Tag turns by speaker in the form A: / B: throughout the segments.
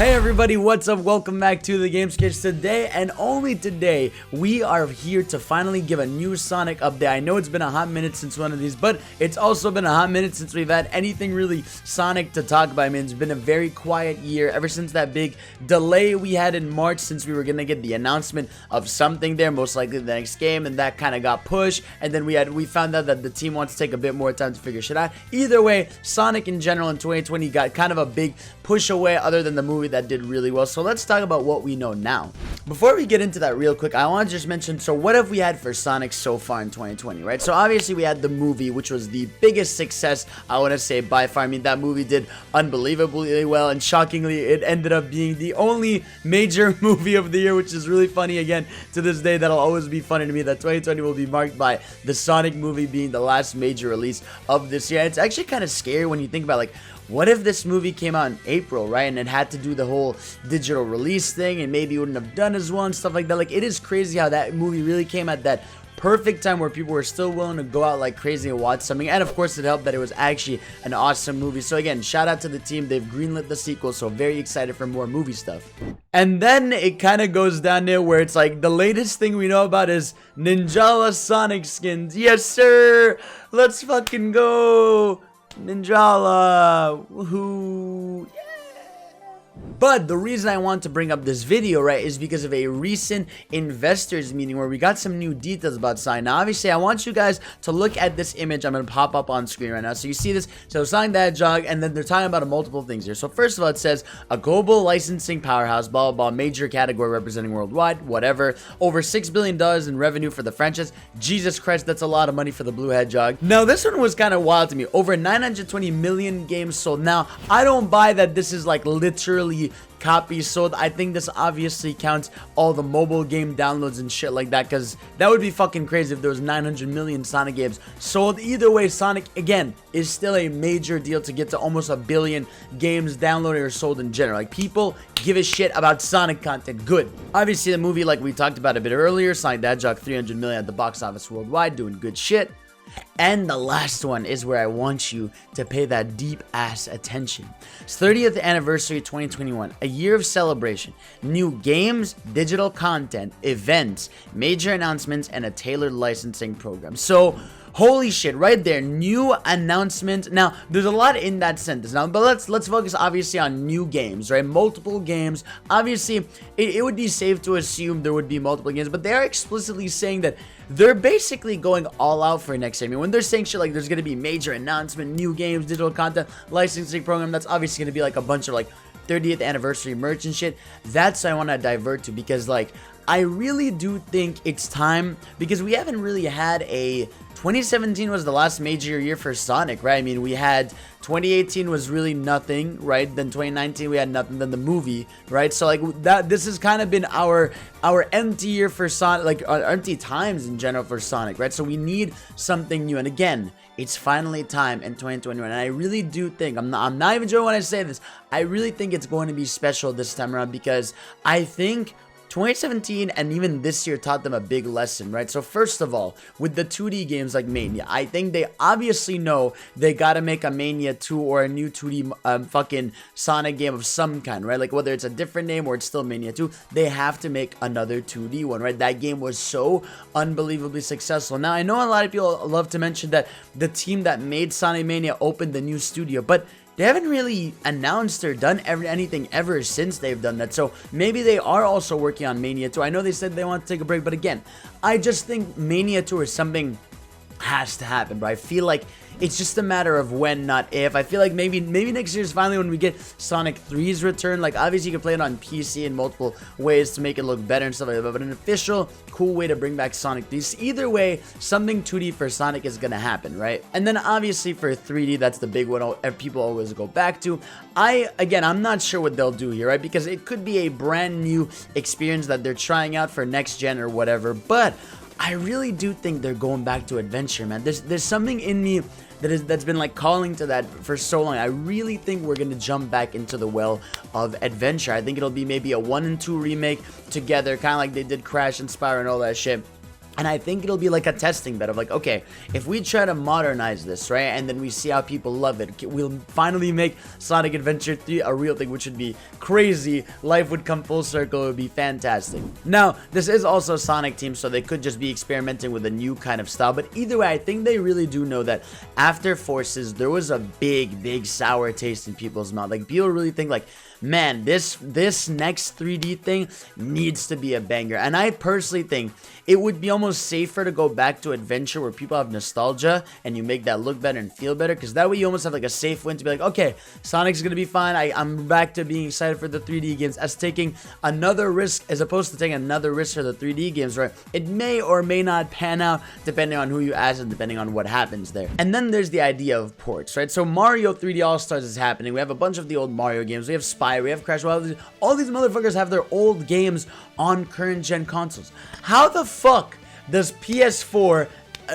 A: Hey everybody, what's up? Welcome back to the Game Sketch. Today and only today, we are here to finally give a new Sonic update. I know it's been a hot minute since one of these, but it's also been a hot minute since we've had anything really Sonic to talk about. I mean, it's been a very quiet year ever since that big delay we had in March, since we were gonna get the announcement of something there, most likely the next game, and that kind of got pushed. And then we found out that the team wants to take a bit more time to figure shit out. Either way, Sonic in general in 2020 got kind of a big push away, other than the movie that did really well. So let's talk about what we know now. Before we get into that real quick, I want to just mention, so what have we had for Sonic so far in 2020, right? So obviously we had the movie, which was the biggest success, I want to say, by far. I mean, that movie did unbelievably well, and shockingly, it ended up being the only major movie of the year, which is really funny. Again, to this day, that'll always be funny to me that 2020 will be marked by the Sonic movie being the last major release of this year. It's actually kind of scary when you think about, like, what if this movie came out in April, right? And it had to do the whole digital release thing, and maybe it wouldn't have done as well and stuff like that. Like, it is crazy how that movie really came at that perfect time where people were still willing to go out like crazy and watch something. And of course, it helped that it was actually an awesome movie. So again, shout out to the team. They've greenlit the sequel, so very excited for more movie stuff. And then it kind of goes down there where it's like the latest thing we know about is Ninjala Sonic skins. Yes, sir. Let's fucking go. Ninjala, woohoo. But the reason I want to bring up this video, right, is because of a recent investors meeting where we got some new details about Sonic. Now, obviously, I want you guys to look at this image. I'm going to pop up on screen right now. So you see this, so Sonic the Hedgehog, and then they're talking about multiple things here. So first of all, it says a global licensing powerhouse, blah, blah, blah, major category representing worldwide, whatever. Over $6 billion in revenue for the franchise. Jesus Christ, that's a lot of money for the Blue Hedgehog. Now, this one was kind of wild to me. Over 920 million games sold. Now, I don't buy that this is like literally copies sold. I think this obviously counts all the mobile game downloads and shit like that, because that would be fucking crazy if there was 900 million Sonic games sold. Either way, Sonic, again, is still a major deal to get to almost 1 billion games downloaded or sold in general. Like, people give a shit about Sonic content. Good. Obviously, the movie, like we talked about a bit earlier, Sonic the Hedgehog, 300 million at the box office worldwide, doing good shit. And the last one is where I want you to pay that deep ass attention. It's 30th anniversary 2021, a year of celebration, new games, digital content, events, major announcements, and a tailored licensing program. So holy shit, right there, new announcement. Now, there's a lot in that sentence now, but let's focus obviously on new games, right? Multiple games. Obviously, it would be safe to assume there would be multiple games, but they are explicitly saying that they're basically going all out for next year. I mean, when they're saying shit like there's going to be major announcement, new games, digital content, licensing program, that's obviously going to be like a bunch of like 30th anniversary merch and shit. That's what I want to divert to, because like I really do think it's time, because we haven't really had a 2017 was the last major year for Sonic, right? I mean, we had 2018 was really nothing, right? Then 2019 we had nothing, then the movie, right? So like that, this has kind of been our empty year for Sonic, like our empty times in general for Sonic, right? So we need something new. And again, it's finally time in 2021, and I really do think, I'm not even joking when I say this, I really think it's going to be special this time around, because I think 2017 and even this year taught them a big lesson, right? So first of all, with the 2D games like Mania, I think they obviously know they gotta make a Mania 2 or a new 2D fucking Sonic game of some kind, right? Like whether it's a different name or it's still Mania 2, they have to make another 2D one, right? That game was so unbelievably successful. Now, I know a lot of people love to mention that the team that made Sonic Mania opened the new studio, but they haven't really announced or done anything ever since they've done that. So maybe they are also working on Mania 2. I know they said they want to take a break, but again, I just think Mania 2 or something has to happen, but I feel like it's just a matter of when, not if. I feel like maybe next year is finally when we get Sonic 3's return. Like, obviously you can play it on PC in multiple ways to make it look better and stuff like that, but an official cool way to bring back Sonic 3. So either way, something 2D for Sonic is gonna happen, right? And then obviously for 3D, that's the big one people always go back to. Again, I'm not sure what they'll do here, right? Because it could be a brand new experience that they're trying out for next gen or whatever, but I really do think they're going back to adventure, man. There's something in me that's been like calling to that for so long. I really think we're gonna jump back into the well of adventure. I think it'll be maybe a 1 and 2 remake together, kind of like they did Crash and Spyro and all that shit. And I think it'll be like a testing bed of like, okay, if we try to modernize this, right, and then we see how people love it, we'll finally make Sonic Adventure 3 a real thing, which would be crazy. Life would come full circle. It would be fantastic. Now, this is also a Sonic team, so they could just be experimenting with a new kind of style. But either way, I think they really do know that after Forces, there was a big sour taste in people's mouth. Like, people really think like, man, this next 3D thing needs to be a banger. And I personally think it would be almost safer to go back to Adventure where people have nostalgia and you make that look better and feel better, because that way you almost have like a safe win to be like, okay, Sonic's gonna be fine. I'm back to being excited for the 3D games, as taking another risk as opposed to taking another risk for the 3D games, right? It may or may not pan out depending on who you ask and depending on what happens there. And then there's the idea of ports, right? So Mario 3D All-Stars is happening. We have a bunch of the old Mario games. We have Spyro, we have Crash. All these motherfuckers have their old games on current gen consoles. How the fuck does PS4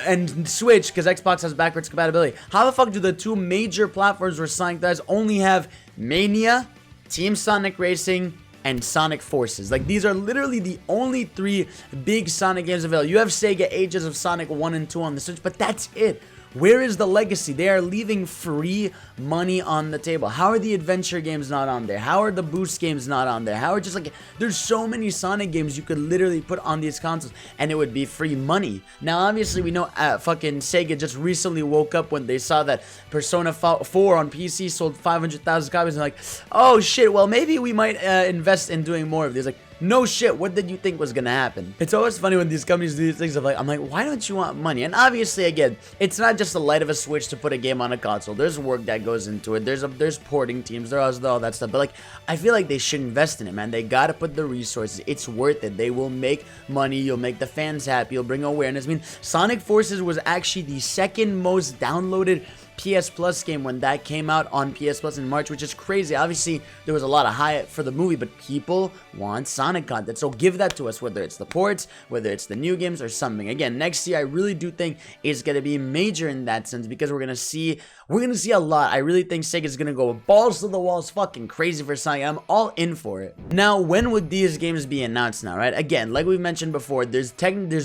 A: and Switch, because Xbox has backwards compatibility, how the fuck do the two major platforms where Sonic does only have Mania, Team Sonic Racing, and Sonic Forces? Like, these are literally the only three big Sonic games available. You have Sega Ages of Sonic 1 and 2 on the Switch, but that's it. Where is the legacy? They are leaving free money on the table. How are the adventure games not on there? How are the boost games not on there? How are just like, there's so many Sonic games you could literally put on these consoles and it would be free money. Now, obviously, we know fucking Sega just recently woke up when they saw that Persona 4 on PC sold 500,000 copies and like, oh shit, well, maybe we might invest in doing more of these. Like, no shit, what did you think was gonna happen? It's always funny when these companies do these things of like, I'm like, why don't you want money? And obviously, again, it's not just the light of a switch to put a game on a console. There's work that goes into it. There's porting teams, there's all that stuff. But like, I feel like they should invest in it, man. They gotta put the resources. It's worth it. They will make money. You'll make the fans happy. You'll bring awareness. I mean, Sonic Forces was actually the second most downloaded PS Plus game when that came out on PS Plus in March, which is crazy. Obviously, there was a lot of hype for the movie, but people want Sonic content, so give that to us, whether it's the ports, whether it's the new games, or something. Again, next year, I really do think is going to be major in that sense, because we're going to see a lot. I really think Sega's going to go balls to the walls fucking crazy for Sonic. I'm all in for it. Now, when would these games be announced now, right? Again, like we mentioned before, there's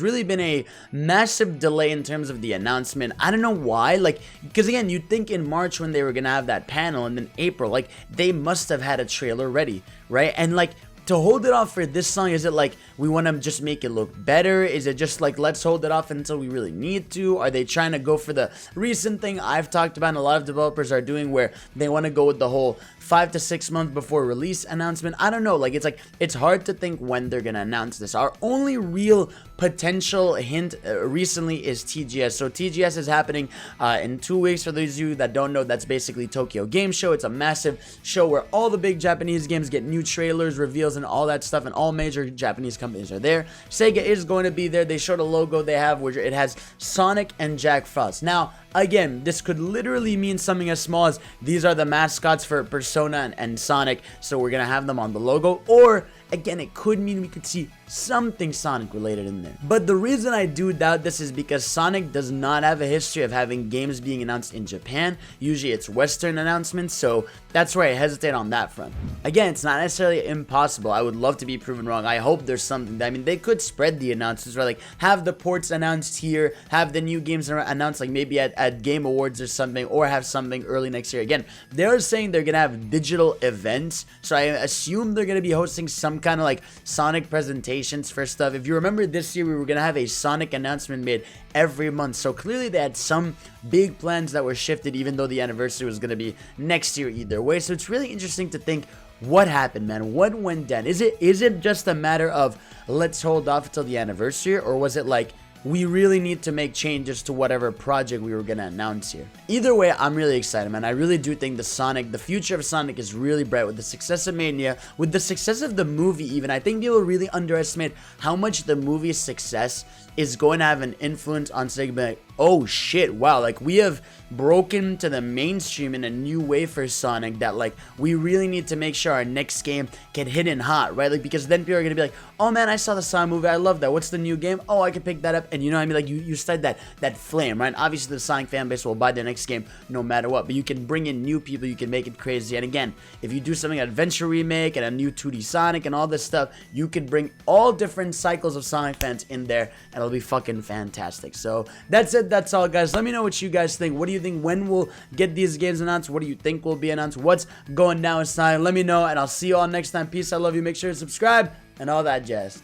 A: really been a massive delay in terms of the announcement. I don't know why, like, because again, you'd think in March when they were gonna have that panel, and then April, like, they must have had a trailer ready, right? And like, to hold it off for this song, is it like we want to just make it look better? Is it just like, let's hold it off until we really need to? Are they trying to go for the recent thing I've talked about and a lot of developers are doing, where they want to go with the whole 5 to 6 months before release announcement? I don't know. Like, it's hard to think when they're gonna announce this. Our only real potential hint recently is TGS. So TGS is happening in 2 weeks. For those of you that don't know, that's basically Tokyo Game Show. It's a massive show where all the big Japanese games get new trailers, reveals, and all that stuff, and all major Japanese companies are there. Sega is going to be there. They showed a logo they have where it has Sonic and Jack Frost. Now, again, this could literally mean something as small as these are the mascots for Persona and Sonic, so we're gonna have them on the logo. Or again, it could mean we could see something Sonic related in there. But the reason I do doubt this is because Sonic does not have a history of having games being announced in Japan. Usually it's Western announcements, so that's where I hesitate on that front. Again, it's not necessarily impossible. I would love to be proven wrong. I hope there's something. I mean, they could spread the announcements, right? Like, have the ports announced here, have the new games announced, like maybe at Game Awards or something, or have something early next year. Again, they're saying they're gonna have digital events, so I assume they're gonna be hosting some kind of like Sonic presentations for stuff. If you remember, this year we were gonna have a Sonic announcement made every month, so clearly they had some big plans that were shifted, even though the anniversary was gonna be next year either way. So it's really interesting to think, what happened, man? What went down? Is it just a matter of let's hold off until the anniversary, or was it like we really need to make changes to whatever project we were going to announce here? Either way, I'm really excited, man. I really do think the future of Sonic is really bright with the success of Mania, with the success of the movie even. I think people really underestimate how much the movie's success is going to have an influence on Sega. oh shit, wow, like we have broken to the mainstream in a new way for Sonic that like we really need to make sure our next game can hit in hot, right? Like because then people are gonna be like, oh man, I saw the Sonic movie, I love that, what's the new game? Oh, I can pick that up. And you know what I mean, like you start that flame, right? Obviously the Sonic fan base will buy the next game no matter what, but you can bring in new people, you can make it crazy. And again, if you do something adventure remake and a new 2D Sonic and all this stuff, you could bring all different cycles of Sonic fans in there and it'll be fucking fantastic. So that's it, that's all guys. Let me know what you guys think. What do you think? When we'll get these games announced? What do you think will be announced? What's going down with Sonic? Let me know and I'll see you all next time. Peace, I love you, make sure to subscribe and all that jazz.